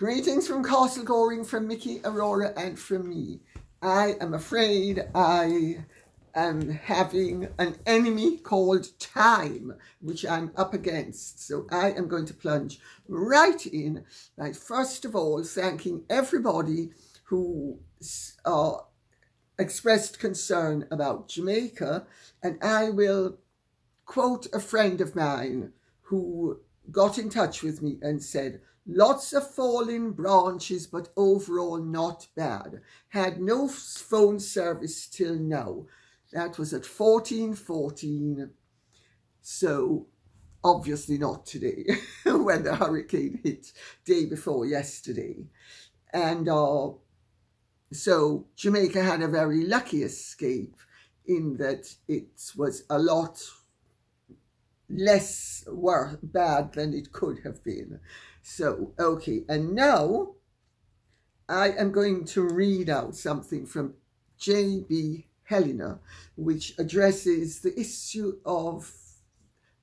Greetings from Castle Goring, from Mickey, Aurora and from me. I am afraid I am having an enemy called time, which I'm up against. So I am going to plunge right in by first of all thanking everybody who expressed concern about Jamaica. And I will quote a friend of mine who got in touch with me and said, "Lots of fallen branches, but overall not bad. Had no phone service till now." That was at 14:14. So obviously not today when the hurricane hit day before yesterday. And so Jamaica had a very lucky escape in that it was a lot less bad than it could have been. So, okay, and now I am going to read out something from J.B. Helena, which addresses the issue of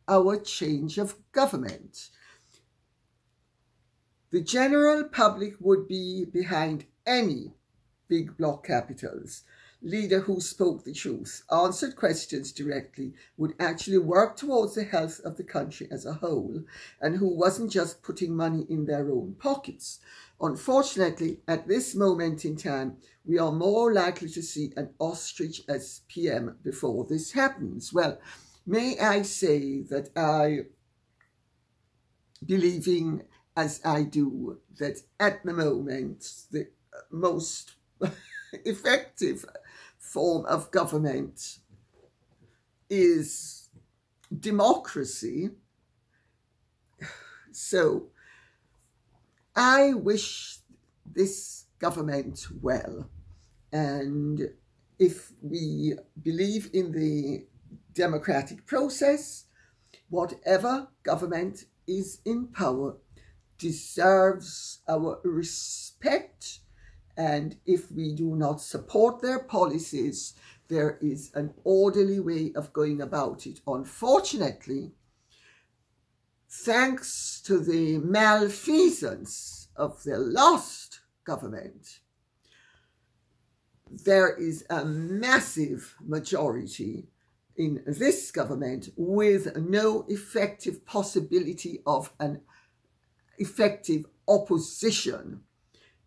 our change of government. The general public would be behind any big bloc capitals leader who spoke the truth, answered questions directly, would actually work towards the health of the country as a whole, and who wasn't just putting money in their own pockets. Unfortunately, at this moment in time, we are more likely to see an ostrich as PM before this happens. Well, may I say that I, believing as I do, that at the moment, the most effective form of government is democracy. So I wish this government well, and if we believe in the democratic process, whatever government is in power deserves our respect. And if we do not support their policies, there is an orderly way of going about it. Unfortunately, thanks to the malfeasance of the last government, there is a massive majority in this government with no effective possibility of an effective opposition,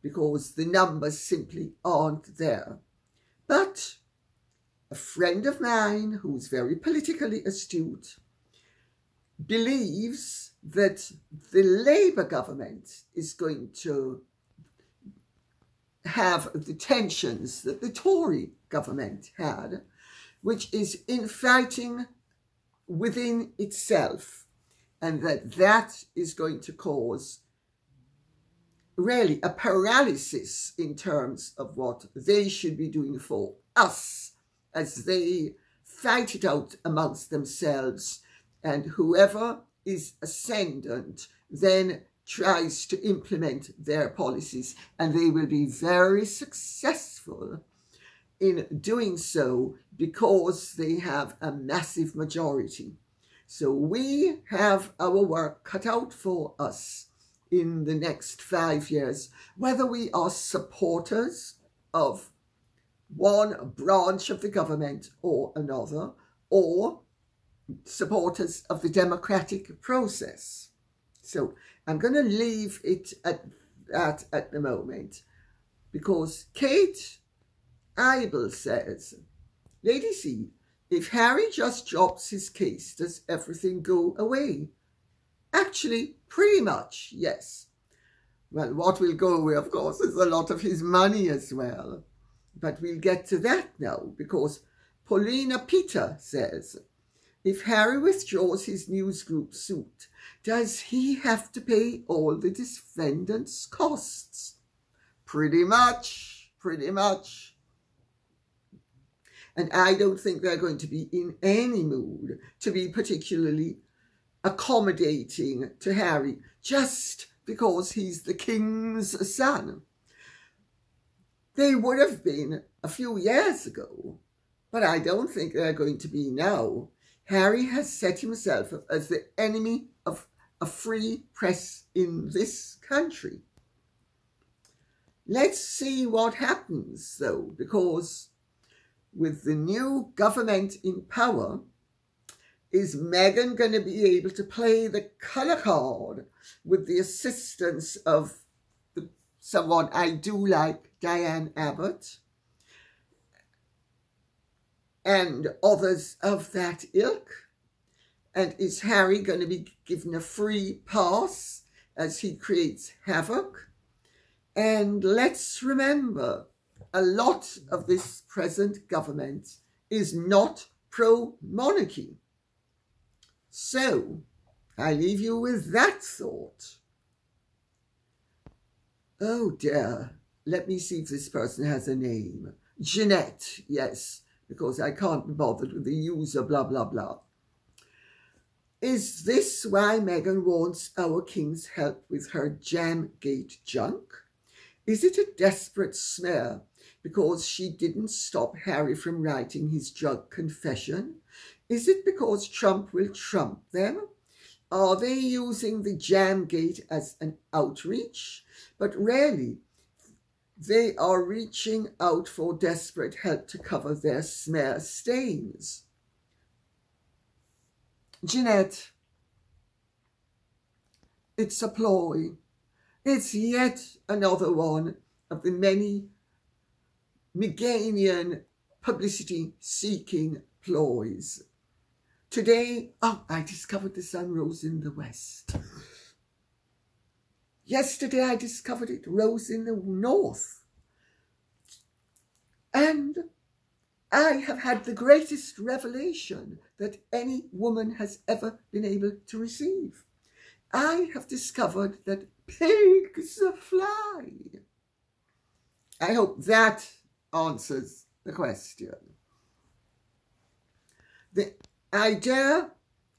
because the numbers simply aren't there. But a friend of mine who's very politically astute believes that the Labour government is going to have the tensions that the Tory government had, which is infighting within itself, and that is going to cause really a paralysis in terms of what they should be doing for us as they fight it out amongst themselves, and whoever is ascendant then tries to implement their policies, and they will be very successful in doing so because they have a massive majority. So we have our work cut out for us in the next 5 years, whether we are supporters of one branch of the government or another, or supporters of the democratic process. So I'm going to leave it at that at the moment, because Kate Ibel says, "Lady C, if Harry just drops his case, does everything go away?" Actually, pretty much, yes. Well, what will go away, of course, is a lot of his money as well. But we'll get to that now, because Paulina Peter says, if Harry withdraws his newsgroup suit, does he have to pay all the defendant's costs? Pretty much, pretty much. And I don't think they're going to be in any mood to be particularly accommodating to Harry just because he's the king's son. They would have been a few years ago, but I don't think they're going to be now. Harry has set himself up as the enemy of a free press in this country. Let's see what happens, though, because with the new government in power, is Meghan going to be able to play the colour card with the assistance of someone I do like, Diane Abbott, and others of that ilk? And is Harry going to be given a free pass as he creates havoc? And let's remember, a lot of this present government is not pro-monarchy. So, I leave you with that thought. Oh dear, let me see if this person has a name. Jeanette, yes, because I can't be bothered with the user, blah, blah, blah. Is this why Meghan wants our king's help with her Jamgate junk? Is it a desperate smear because she didn't stop Harry from writing his drug confession? Is it because Trump will trump them? Are they using the Jamgate as an outreach? But really, they are reaching out for desperate help to cover their smear stains. Jeanette, it's a ploy. It's yet another one of the many Meghanian publicity-seeking ploys. Today, I discovered the sun rose in the west. Yesterday, I discovered it rose in the north. And I have had the greatest revelation that any woman has ever been able to receive. I have discovered that pigs fly. I hope that answers the question. The idea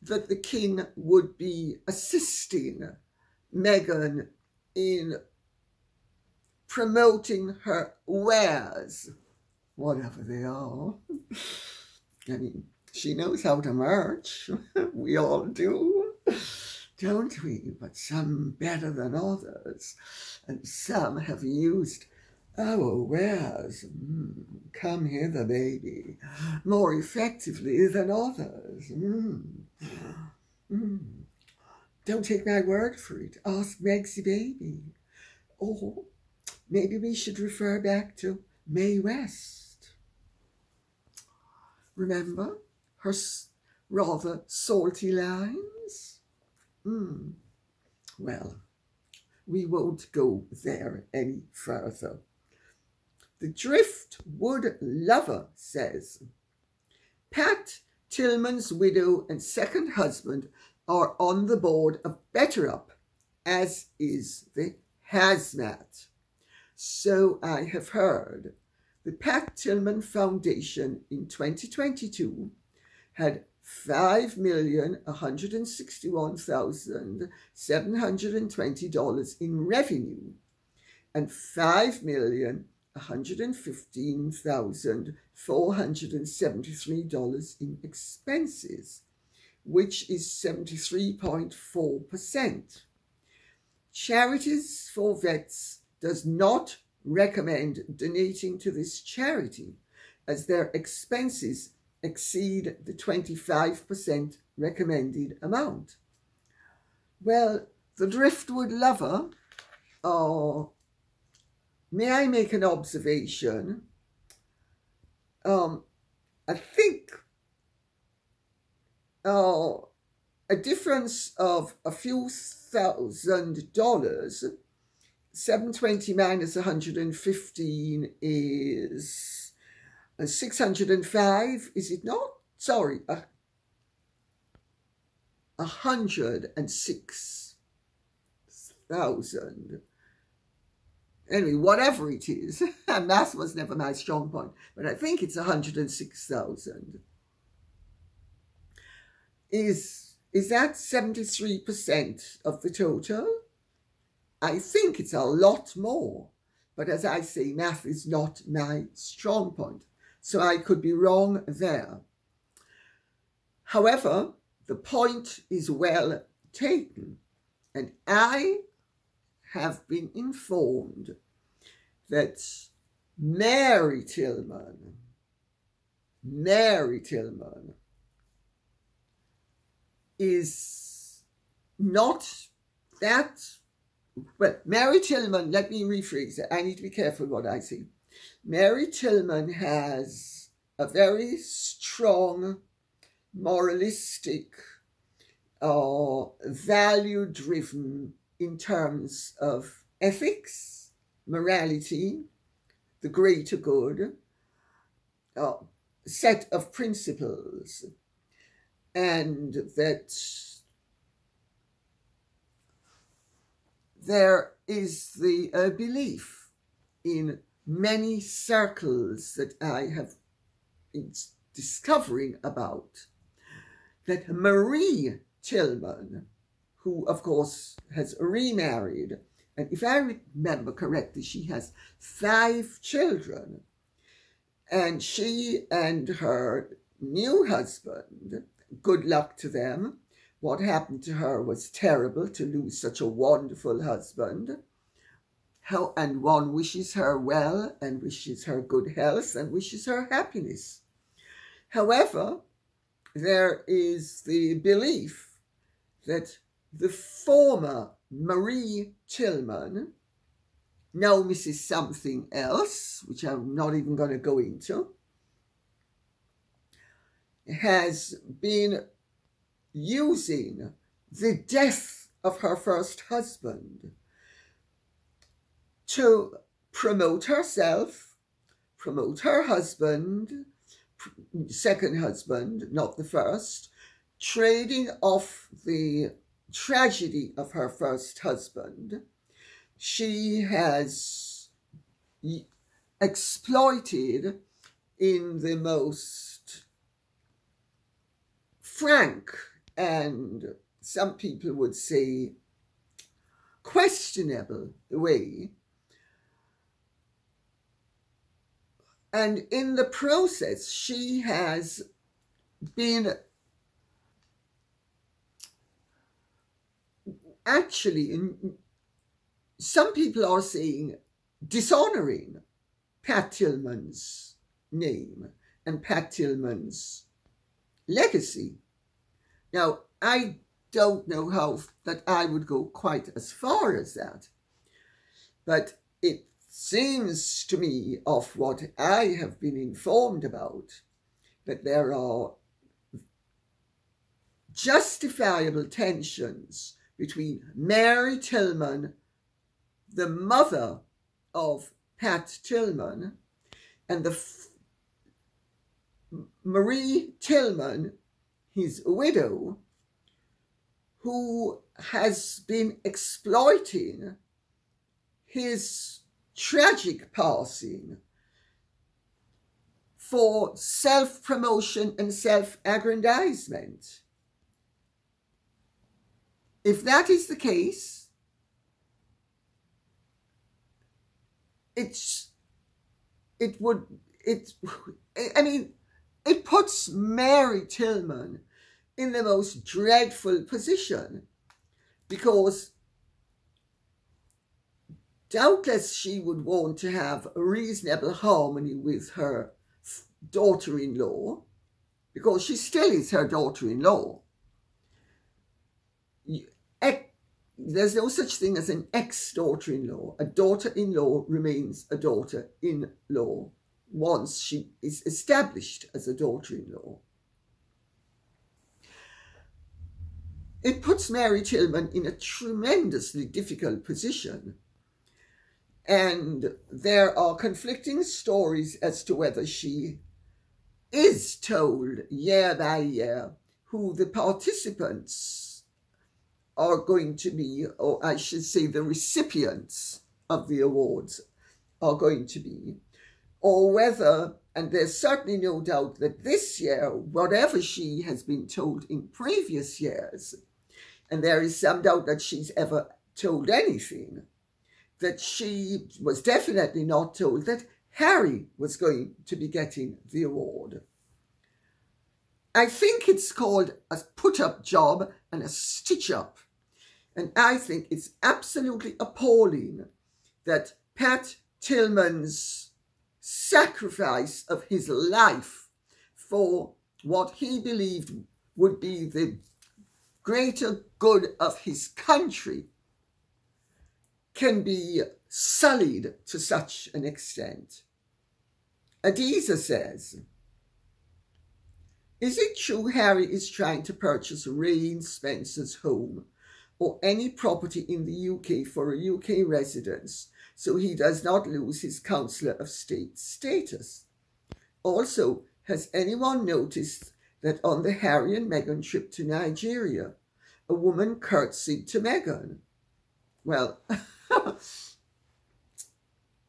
that the king would be assisting Meghan in promoting her wares, whatever they are. I mean, she knows how to merch. We all do, don't we? But some better than others. And some have used our wares, come hither, baby, more effectively than others. Don't take my word for it. Ask Megsy Baby. Or maybe we should refer back to Mae West. Remember her rather salty lines? Well, we won't go there any further. The Driftwood Lover says, Pat Tillman's widow and second husband are on the board of Better Up, as is the Hazmat. So I have heard. The Pat Tillman Foundation in 2022 had $5,161,720 in revenue and $5,115,473 in expenses, which is 73.4%. Charities for Vets does not recommend donating to this charity as their expenses exceed the 25% recommended amount. Well, the Driftwood Lover, may I make an observation? I think a difference of a few $1,000, 720 minus 115 is 605, is it not? Sorry, 106,000. Anyway, whatever it is, math was never my strong point, but I think it's 106,000. Is that 73% of the total? I think it's a lot more, but as I say, math is not my strong point, so I could be wrong there. However, the point is well taken, and I have been informed that Mary Tillman is not that, well, Mary Tillman, let me rephrase it, I need to be careful what I say. Mary Tillman has a very strong, moralistic, value-driven in terms of ethics, morality, the greater good, set of principles, and that there is the belief in many circles that I have been discovering about, that Marie Tillman, who of course has remarried, and if I remember correctly, she has 5 children, and she and her new husband, good luck to them. What happened to her was terrible, to lose such a wonderful husband. And one wishes her well and wishes her good health and wishes her happiness. However, there is the belief that the former Marie Tillman, now Mrs. Something Else, which I'm not even going to go into, has been using the death of her first husband to promote herself, promote her husband, second husband, not the first, trading off the tragedy of her first husband. She has exploited in the most frank and some people would say questionable way. And in the process, she has been actually, some people are saying, dishonouring Pat Tillman's name and Pat Tillman's legacy. Now, I don't know how that I would go quite as far as that, but it seems to me, of what I have been informed about, that there are justifiable tensions between Mary Tillman, the mother of Pat Tillman, and the Marie Tillman, his widow, who has been exploiting his tragic passing for self-promotion and self-aggrandizement. If that is the case, it puts Mary Tillman in the most dreadful position, because doubtless she would want to have a reasonable harmony with her daughter-in-law, because she still is her daughter-in-law. There's no such thing as an ex-daughter-in-law. A daughter-in-law remains a daughter-in-law once she is established as a daughter-in-law. It puts Mary Tillman in a tremendously difficult position. And there are conflicting stories as to whether she is told year by year who the participants are going to be, or I should say the recipients of the awards are going to be, or whether, and there's certainly no doubt that this year, whatever she has been told in previous years, and there is some doubt that she's ever told anything, that she was definitely not told that Harry was going to be getting the award. I think it's called a put-up job and a stitch-up. And I think it's absolutely appalling that Pat Tillman's sacrifice of his life for what he believed would be the greater good of his country can be sullied to such an extent. Adiza says, is it true Harry is trying to purchase Raine Spencer's home or any property in the UK for a UK residence so he does not lose his Councillor of State status? Also, has anyone noticed that on the Harry and Meghan trip to Nigeria, a woman curtsied to Meghan? Well,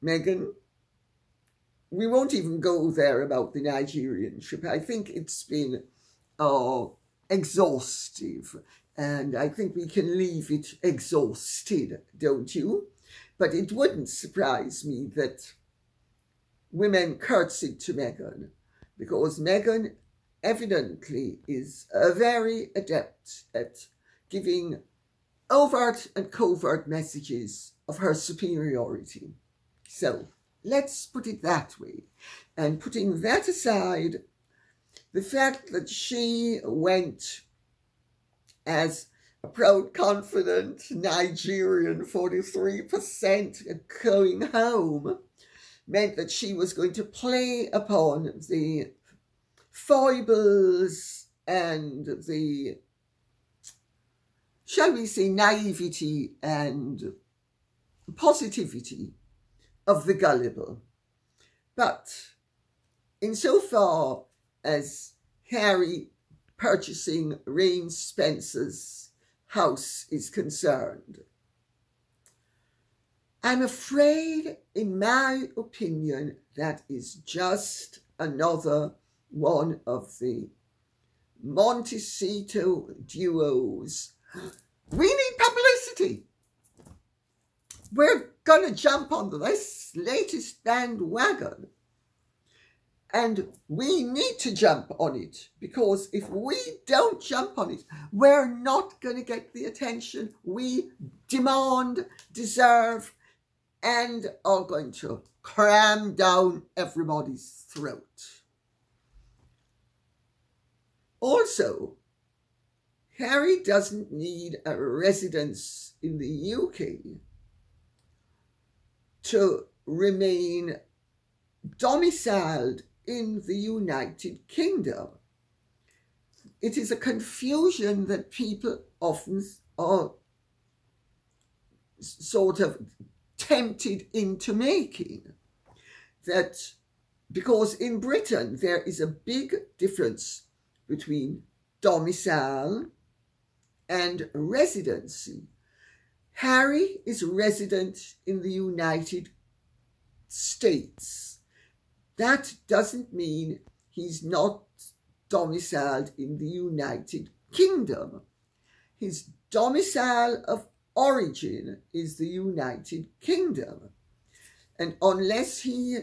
Meghan, we won't even go there about the Nigerian trip. I think it's been exhaustive, and I think we can leave it exhausted, don't you? But it wouldn't surprise me that women curtsied to Meghan, because Meghan evidently is very adept at giving overt and covert messages of her superiority. So let's put it that way. And putting that aside, the fact that she went as a proud, confident Nigerian 43% going home meant that she was going to play upon the foibles and the, shall we say, naivety and positivity of the gullible. But insofar as Harry purchasing Raine Spencer's house is concerned, I'm afraid, in my opinion, that is just another one of the Montecito duos. We need publicity. We're going to jump on this latest bandwagon. And we need to jump on it, because if we don't jump on it, we're not going to get the attention we demand, deserve, and are going to cram down everybody's throat. Also, Harry doesn't need a residence in the UK to remain domiciled in the United Kingdom. It is a confusion that people often are sort of tempted into making, that because in Britain there is a big difference between domicile and residency. Harry is resident in the United States. That doesn't mean he's not domiciled in the United Kingdom. His domicile of origin is the United Kingdom. And unless he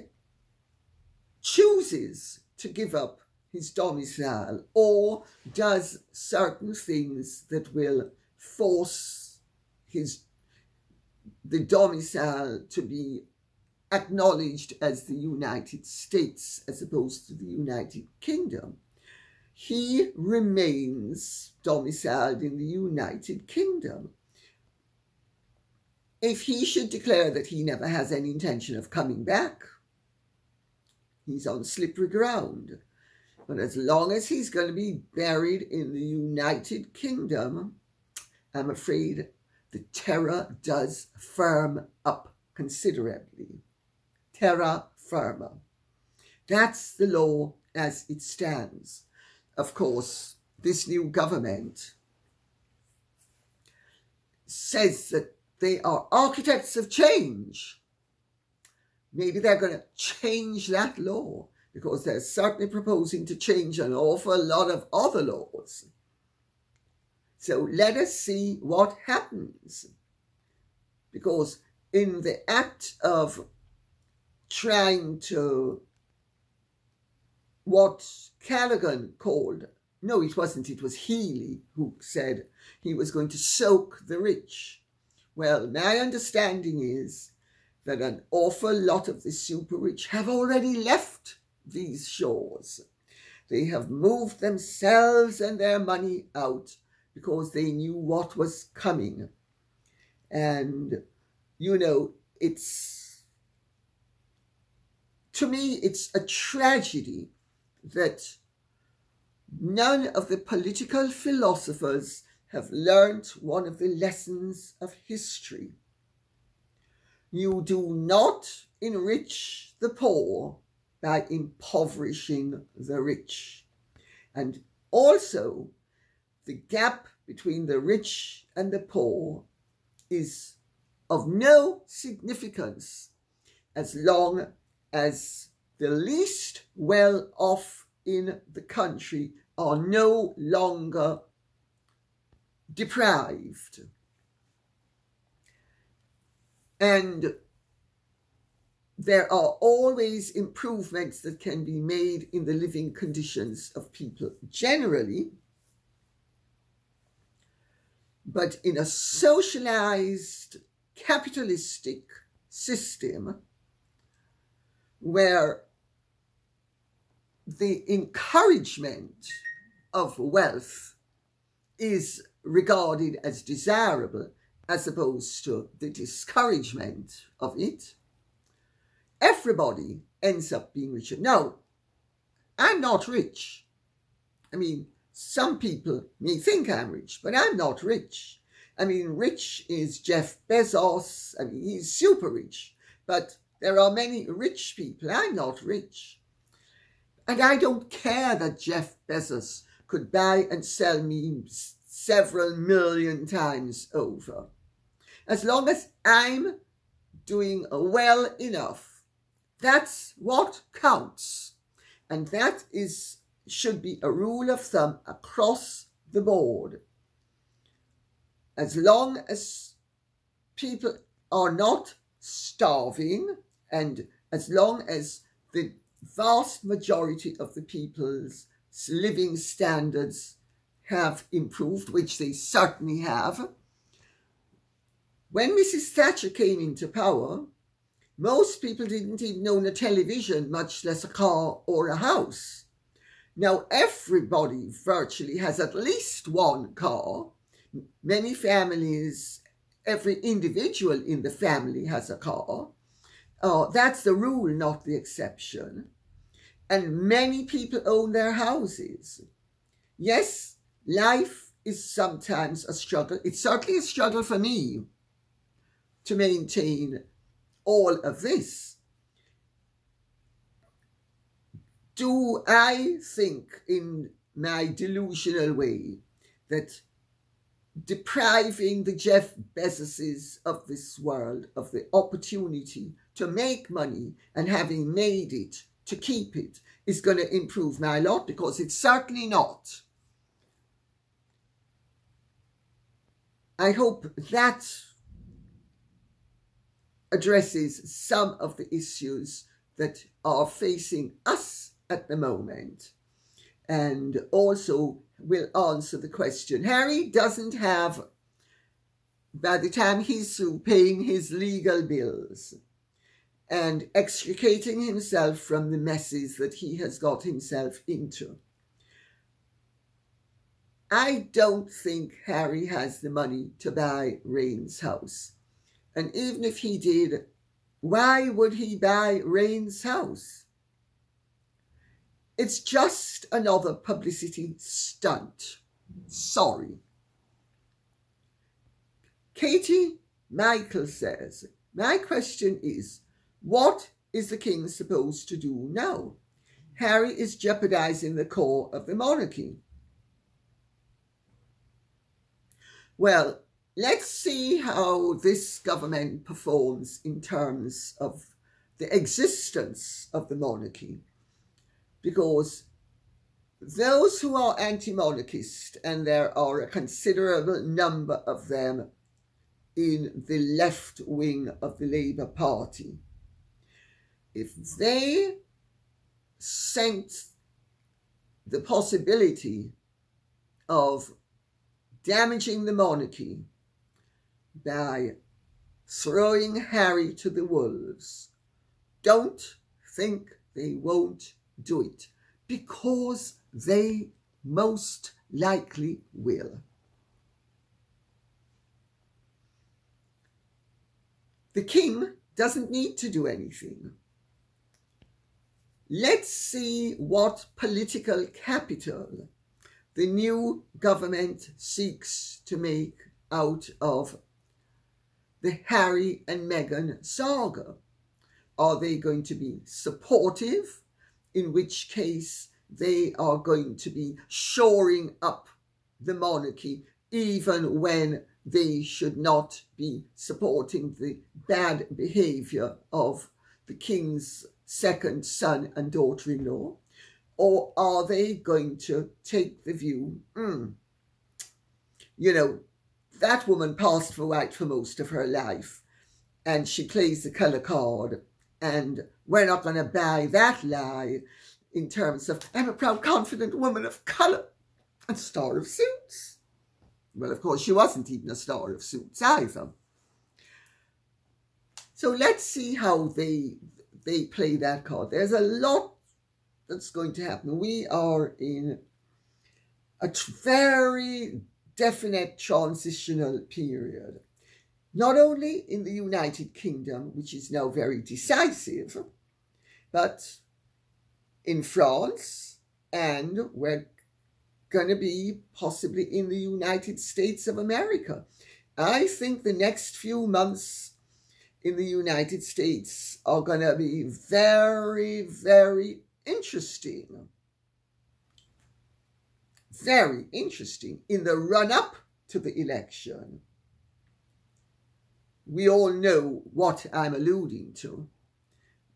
chooses to give up his domicile or does certain things that will force the domicile to be acknowledged as the United States as opposed to the United Kingdom, he remains domiciled in the United Kingdom. If he should declare that he never has any intention of coming back, he's on slippery ground. But as long as he's going to be buried in the United Kingdom, I'm afraid the terror does firm up considerably. Terra firma. That's the law as it stands. Of course, this new government says that they are architects of change. Maybe they're going to change that law, because they're certainly proposing to change an awful lot of other laws. So let us see what happens. Because in the act of trying to, what Callaghan called, no, it wasn't, it was Healy who said he was going to soak the rich. Well, my understanding is that an awful lot of the super rich have already left these shores. They have moved themselves and their money out because they knew what was coming. And, you know, to me, it's a tragedy that none of the political philosophers have learned one of the lessons of history. You do not enrich the poor by impoverishing the rich. And also, the gap between the rich and the poor is of no significance as long as the least well off in the country are no longer deprived. And there are always improvements that can be made in the living conditions of people generally, but in a socialized capitalistic system where the encouragement of wealth is regarded as desirable as opposed to the discouragement of it, everybody ends up being richer. Now, I'm not rich. I mean, some people may think I'm rich, but I'm not rich. I mean, rich is Jeff Bezos. I mean, he's super rich. But there are many rich people. I'm not rich. And I don't care that Jeff Bezos could buy and sell me several million times over. As long as I'm doing well enough, that's what counts. And that should be a rule of thumb across the board. As long as people are not starving, and as long as the vast majority of the people's living standards have improved, which they certainly have. When Mrs. Thatcher came into power, most people didn't even own a television, much less a car or a house. Now everybody virtually has at least one car. Many families, every individual in the family has a car. That's the rule, not the exception. And many people own their houses. Yes, life is sometimes a struggle. It's certainly a struggle for me to maintain all of this. Do I think in my delusional way that depriving the Jeff Bezoses of this world of the opportunity to make money and having made it to keep it is going to improve my lot? Because it's certainly not. I hope that addresses some of the issues that are facing us at the moment, and also will answer the question. Harry doesn't have, by the time he's through paying his legal bills and extricating himself from the messes that he has got himself into, I don't think Harry has the money to buy Raine's house. And even if he did, why would he buy Raine's house? It's just another publicity stunt. Sorry. Katie Michael says, my question is, what is the king supposed to do now? Harry is jeopardizing the core of the monarchy. Well, let's see how this government performs in terms of the existence of the monarchy. Because those who are anti-monarchist, and there are a considerable number of them in the left wing of the Labour Party, if they sense the possibility of damaging the monarchy by throwing Harry to the wolves. Don't think they won't do it, because they most likely will. The king doesn't need to do anything. Let's see what political capital the new government seeks to make out of the Harry and Meghan saga. Are they going to be supportive, in which case they are going to be shoring up the monarchy even when they should not be supporting the bad behavior of the king's second son and daughter-in-law? Or are they going to take the view, you know, that woman passed for white for most of her life, and she plays the colour card, and we're not going to buy that lie in terms of, I'm a proud, confident woman of colour and star of suits. Well, of course, she wasn't even a star of suits either. So let's see how they play that card. There's a lot that's going to happen. We are in a very definite transitional period, not only in the United Kingdom, which is now very decisive, but in France, and we're going to be possibly in the United States of America. I think the next few months in the United States are going to be very, very interesting. Very interesting in the run-up to the election. We all know what I'm alluding to,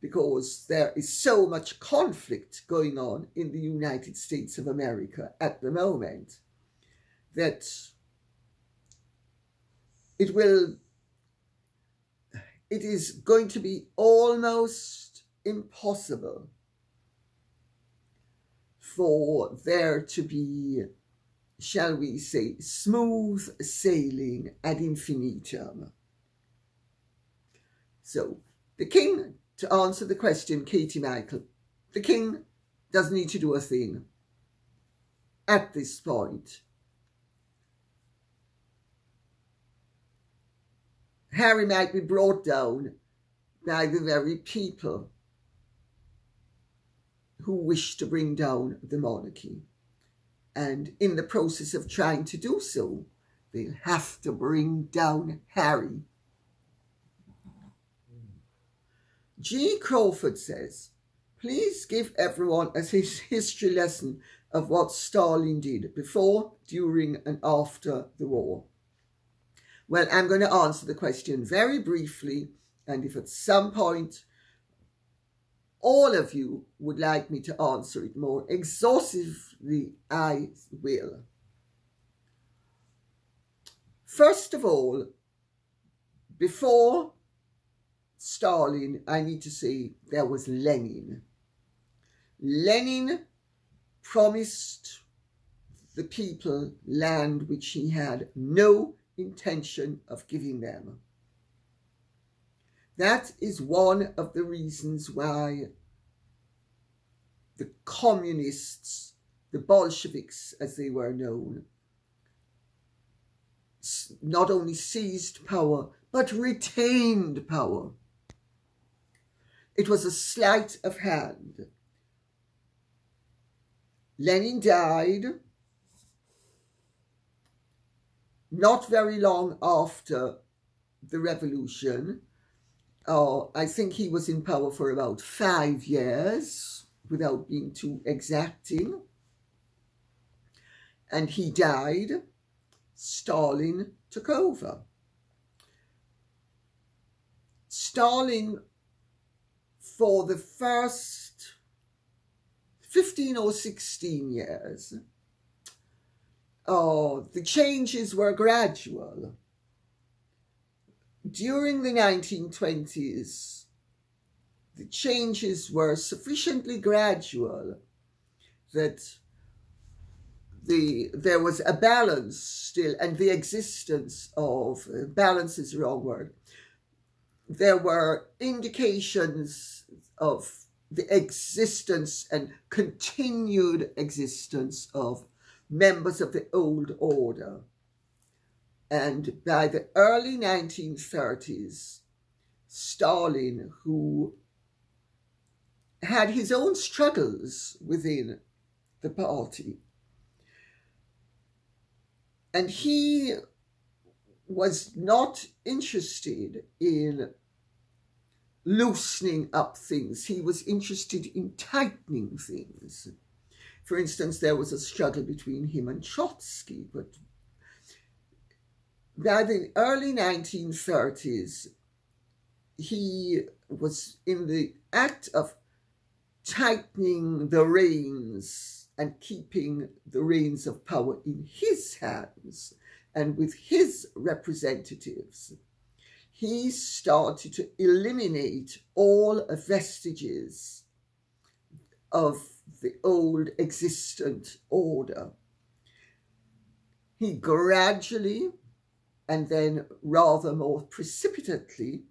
because there is so much conflict going on in the United States of America at the moment that it is going to be almost impossible for there to be, shall we say, smooth sailing ad infinitum. So, the king, to answer the question, Katie Michael, the king doesn't need to do a thing at this point. Harry might be brought down by the very people who wish to bring down the monarchy. And in the process of trying to do so, they'll have to bring down Harry. G. Crawford says, please give everyone a history lesson of what Stalin did before, during, and after the war. Well, I'm going to answer the question very briefly, and if at some point all of you would like me to answer it more exhaustively, I will. First of all, before Stalin, I need to say there was Lenin. Lenin promised the people land which he had no intention of giving them. That is one of the reasons why the communists, the Bolsheviks as they were known, not only seized power, but retained power. It was a sleight of hand. Lenin died not very long after the revolution. I think he was in power for about 5 years, without being too exacting. And he died. Stalin took over. Stalin, for the first 15 or 16 years, the changes were gradual. During the 1920s, the changes were sufficiently gradual that there was a balance still, and the existence of, balance is the wrong word, there were indications of the existence and continued existence of members of the old order. And by the early 1930s, Stalin, who had his own struggles within the party, and he was not interested in loosening up things. He was interested in tightening things. For instance, there was a struggle between him and Trotsky, but by the early 1930s, he was in the act of tightening the reins and keeping the reins of power in his hands and with his representatives. He started to eliminate all vestiges of the old existent order. He gradually, and then rather more precipitately,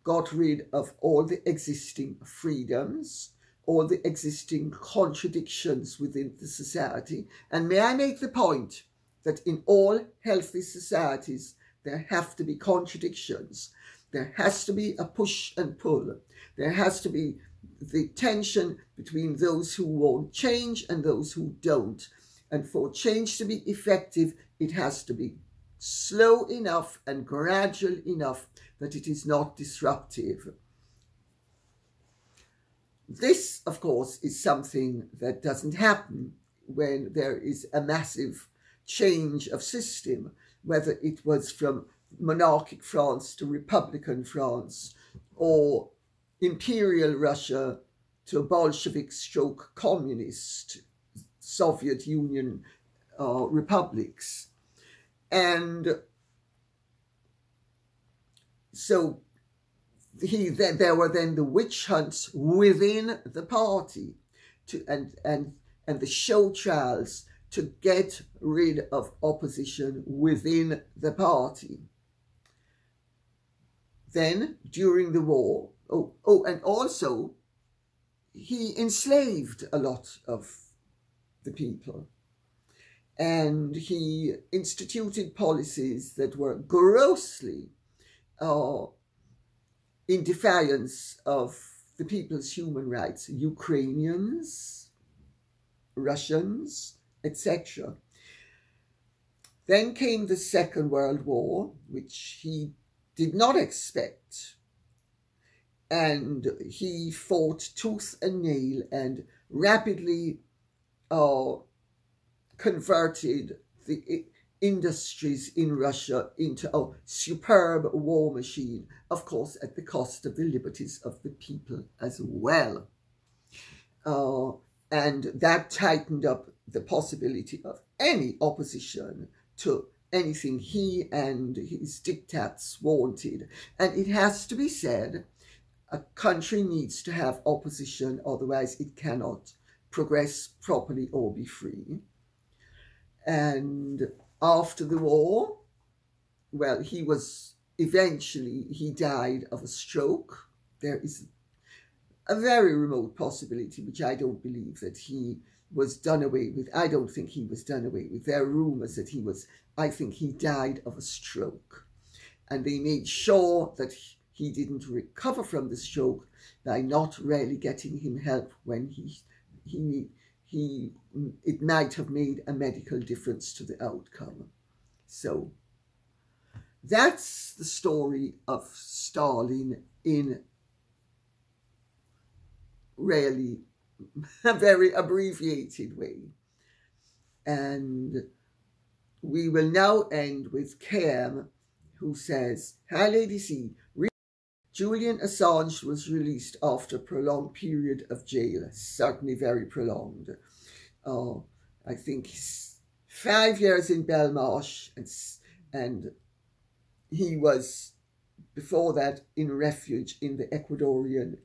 got rid of all the existing freedoms, all the existing contradictions within the society. And may I make the point that in all healthy societies, there have to be contradictions. There has to be a push and pull. There has to be the tension between those who want change and those who don't. And for change to be effective, it has to be slow enough and gradual enough that it is not disruptive. This, of course, is something that doesn't happen when there is a massive change of system, whether it was from monarchic France to Republican France, or Imperial Russia to Bolshevik stroke communist Soviet Union republics. And so there were then the witch hunts within the party and the show trials to get rid of opposition within the party. Then, during the war, and also he enslaved a lot of the people. And he instituted policies that were grossly in defiance of the people's human rights. Ukrainians, Russians, etc. Then came the Second World War, which he did not expect. And he fought tooth and nail and rapidly converted the industries in Russia into a superb war machine, of course, at the cost of the liberties of the people as well. And that tightened up the possibility of any opposition to anything he and his diktats wanted. And it has to be said, a country needs to have opposition, otherwise it cannot progress properly or be free. And after the war, well, he died of a stroke. There is a very remote possibility, which I don't believe, that he was done away with. I don't think he was done away with. There are rumors that I think he died of a stroke. And they made sure that he didn't recover from the stroke by not really getting him help when it might have made a medical difference to the outcome. So that's the story of Stalin in really a very abbreviated way. And we will now end with Keir, who says, "Hi, Lady C. Julian Assange was released after a prolonged period of jail, certainly very prolonged. I think 5 years in Belmarsh, and he was, before that, in refuge in the Ecuadorian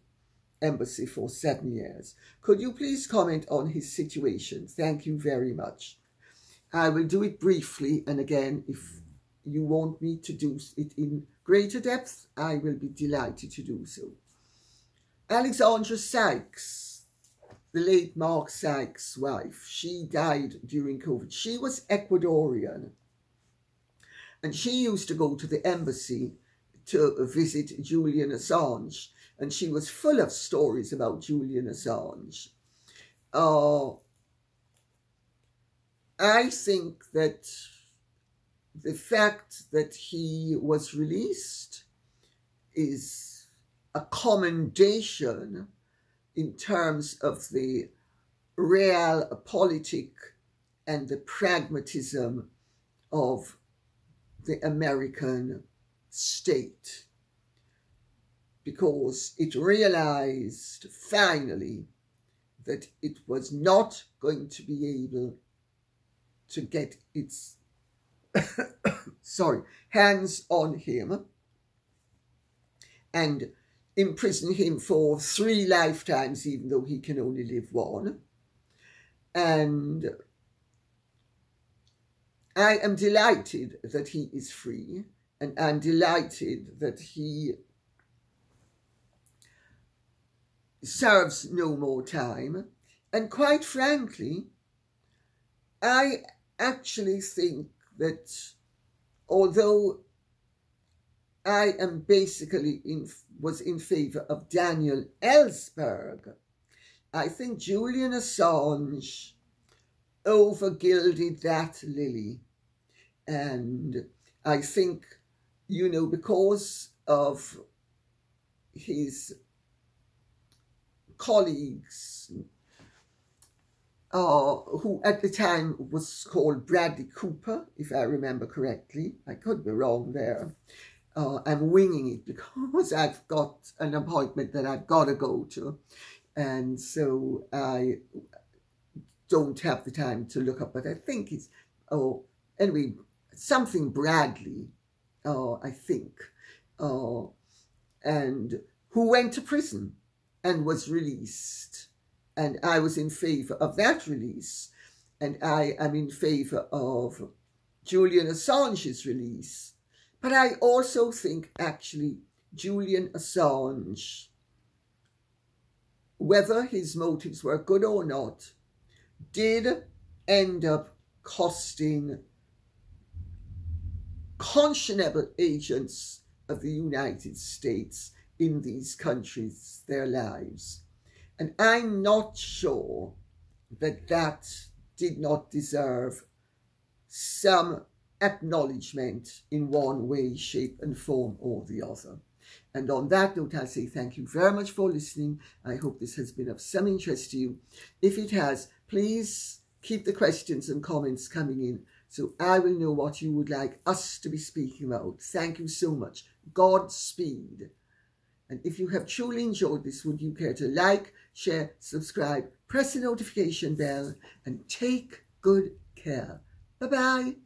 embassy for 7 years. Could you please comment on his situation? Thank you very much." I will do it briefly, and again, if you want me to do it in greater depth, I will be delighted to do so. Alexandra Sykes, the late Mark Sykes' wife, she died during COVID. She was Ecuadorian, and she used to go to the embassy to visit Julian Assange, and she was full of stories about Julian Assange. I think that the fact that he was released is a commendation in terms of the realpolitik and the pragmatism of the American state, because it realized finally that it was not going to be able to get its hands on him and imprison him for 3 lifetimes, even though he can only live 1. And I am delighted that he is free, and I'm delighted that he serves no more time. And quite frankly, I actually think that although I am basically was in favour of Daniel Ellsberg, I think Julian Assange over-gilded that lily. And I think, you know, because of his colleagues, who at the time was called Bradley Cooper, if I remember correctly. I could be wrong there. I'm winging it because I've got an appointment that I've got to go to. And so I don't have the time to look up, but I think it's, anyway, something Bradley, I think, and who went to prison and was released. And I was in favour of that release. And I am in favour of Julian Assange's release. But I also think, actually, Julian Assange, whether his motives were good or not, did end up costing conscionable agents of the United States in these countries their lives. And I'm not sure that that did not deserve some acknowledgement in one way, shape and form or the other. And on that note, I'll say thank you very much for listening. I hope this has been of some interest to you. If it has, please keep the questions and comments coming in so I will know what you would like us to be speaking about. Thank you so much. Godspeed. And if you have truly enjoyed this, would you care to like, share, subscribe, press the notification bell, and take good care. Bye-bye.